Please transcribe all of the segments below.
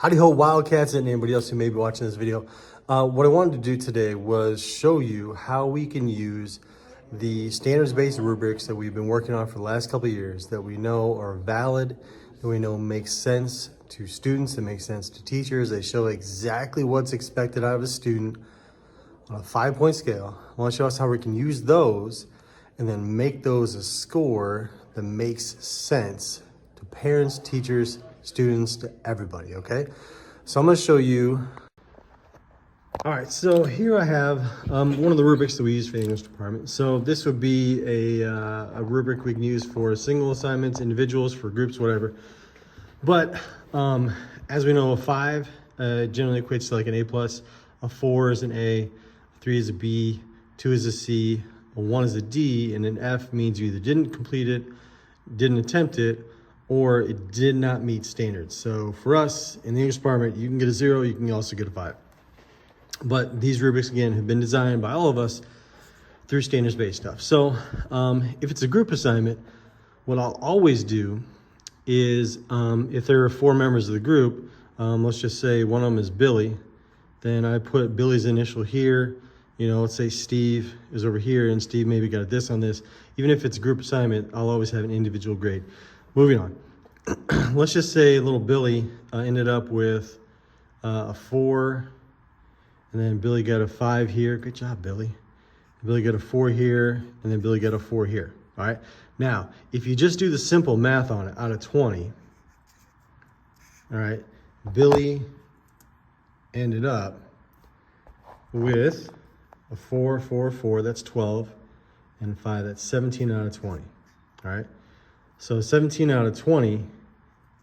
Howdy ho, Wildcats, and anybody else who may be watching this video. What I wanted to do today was show you how we can use the standards-based rubrics that we've been working on for the last couple of years that we know are valid, that we know make sense to students, that make sense to teachers. They show exactly what's expected out of a student on a 5-point scale. I want to show us how we can use those and then make those a score that makes sense to parents, teachers, students, to everybody, okay? So I'm gonna show you. All right, so here I have one of the rubrics that we use for the English department. So this would be a rubric we can use for single assignments, individuals, for groups, whatever. But as we know, a 5 generally equates to like an A+, a 4 is an A, a 3 is a B, 2 is a C, a 1 is a D, and an F means you either didn't complete it, didn't attempt it, or it did not meet standards. So for us in the English department, you can get a 0, you can also get a 5. But these rubrics, again, have been designed by all of us through standards-based stuff. So if it's a group assignment, what I'll always do is if there are 4 members of the group, let's just say one of them is Billy, then I put Billy's initial here. You know, let's say Steve is over here and Steve maybe got this on this. Even if it's a group assignment, I'll always have an individual grade. Moving on. Let's just say little Billy ended up with a 4, and then Billy got a 5 here. Good job, Billy. Billy got a 4 here, and then Billy got a 4 here. All right. Now, if you just do the simple math on it, out of 20, all right, Billy ended up with a 4, 4, 4, that's 12, and 5, that's 17 out of 20. All right. So 17 out of 20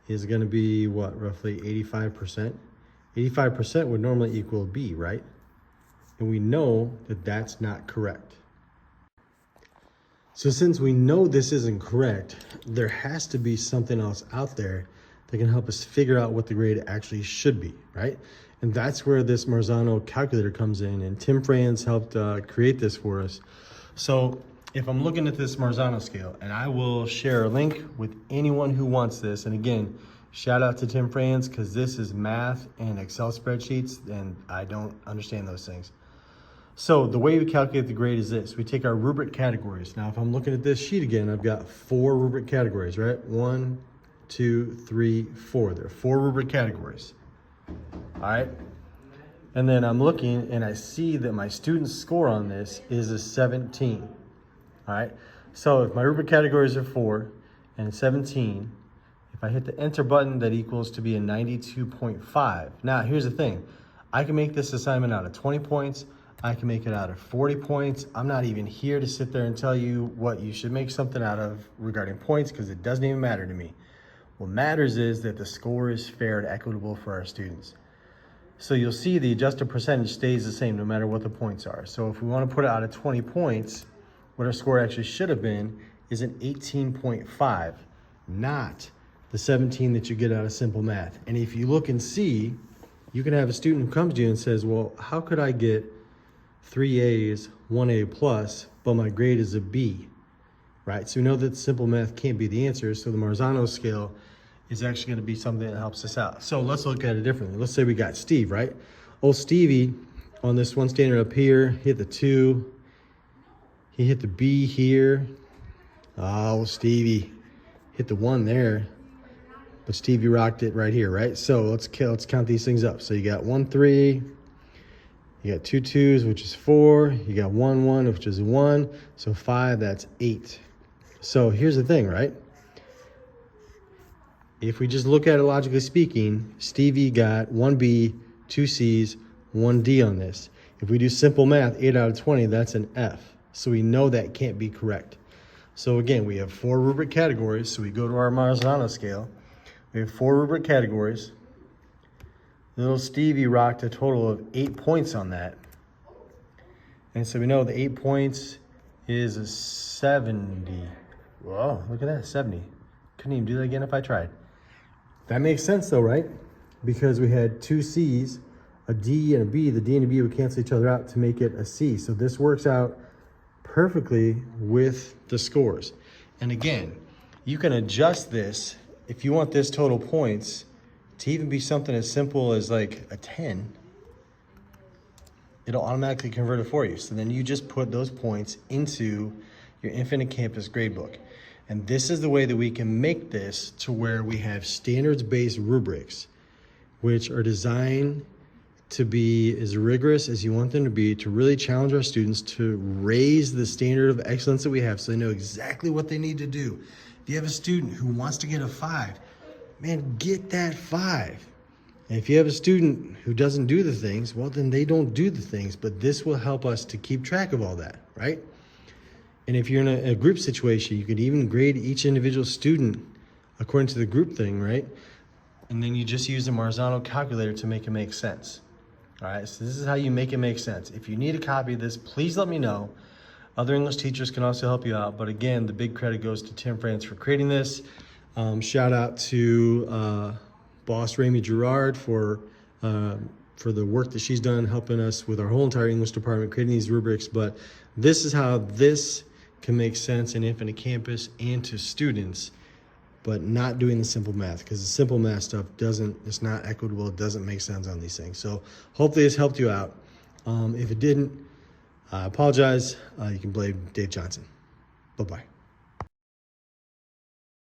is going to be what, roughly 85%? 85% would normally equal a B, right? And we know that that's not correct. So since we know this isn't correct, there has to be something else out there that can help us figure out what the grade actually should be, right? And that's where this Marzano calculator comes in, and Tim Franz helped create this for us. So if I'm looking at this Marzano scale, and I will share a link with anyone who wants this, and again, shout out to Tim Franz, because this is math and Excel spreadsheets, and I don't understand those things. So the way we calculate the grade is this. We take our rubric categories. Now, if I'm looking at this sheet again, I've got 4 rubric categories, right? 1, 2, 3, 4. There are 4 rubric categories. All right. And then I'm looking and I see that my student's score on this is a 17. All right. So if my rubric categories are 4 and 17, if I hit the enter button, that equals to be a 92.5. Now, here's the thing. I can make this assignment out of 20 points. I can make it out of 40 points. I'm not even here to sit there and tell you what you should make something out of regarding points, because it doesn't even matter to me. What matters is that the score is fair and equitable for our students. So you'll see the adjusted percentage stays the same no matter what the points are. So if we want to put it out of 20 points, what our score actually should have been is an 18.5, not the 17 that you get out of simple math. And if you look and see, you can have a student who comes to you and says, well, how could I get 3 A's, 1 A plus, but my grade is a B, right? So we know that simple math can't be the answer. So the Marzano scale is actually going to be something that helps us out. So let's look at it differently. Let's say we got Steve, right? Old Stevie on this one standard up here hit the 2. He hit the B here. Oh, Stevie hit the 1 there. But Stevie rocked it right here, right? So let's count these things up. So you got 1, 3. You got 2 2s, which is 4. You got 1 1, which is 1. So 5, that's 8. So here's the thing, right? If we just look at it logically speaking, Stevie got 1 B, 2 C's, 1 D on this. If we do simple math, 8 out of 20, that's an F. So we know that can't be correct. So again, we have 4 rubric categories. So we go to our Marzano scale. We have 4 rubric categories. Little Stevie rocked a total of 8 points on that. And so we know the 8 points is a 70. Whoa, look at that, 70. Couldn't even do that again if I tried. That makes sense though, right? Because we had 2 C's, a D and a B. The D and the B would cancel each other out to make it a C. So this works out perfectly with the scores. And again, you can adjust this if you want this total points to even be something as simple as like a 10, it'll automatically convert it for you. So then you just put those points into your Infinite Campus gradebook. And this is the way that we can make this to where we have standards-based rubrics, which are designed to be as rigorous as you want them to be, to really challenge our students to raise the standard of excellence that we have so they know exactly what they need to do. If you have a student who wants to get a 5, man, get that 5. And if you have a student who doesn't do the things, well, then they don't do the things, but this will help us to keep track of all that, right? And if you're in a group situation, you could even grade each individual student according to the group thing, right? And then you just use the Marzano calculator to make it make sense. All right, so this is how you make it make sense. If you need a copy of this, please let me know. Other English teachers can also help you out. But again, the big credit goes to Tim France for creating this. Shout out to boss Ramey Gerard for the work that she's done helping us with our whole entire English department creating these rubrics. But this is how this can make sense in Infinite Campus and to students, but not doing the simple math, because the simple math stuff it's not equitable, it doesn't make sense on these things. So hopefully this helped you out. If it didn't, I apologize. You can blame Dave Johnson. Bye-bye.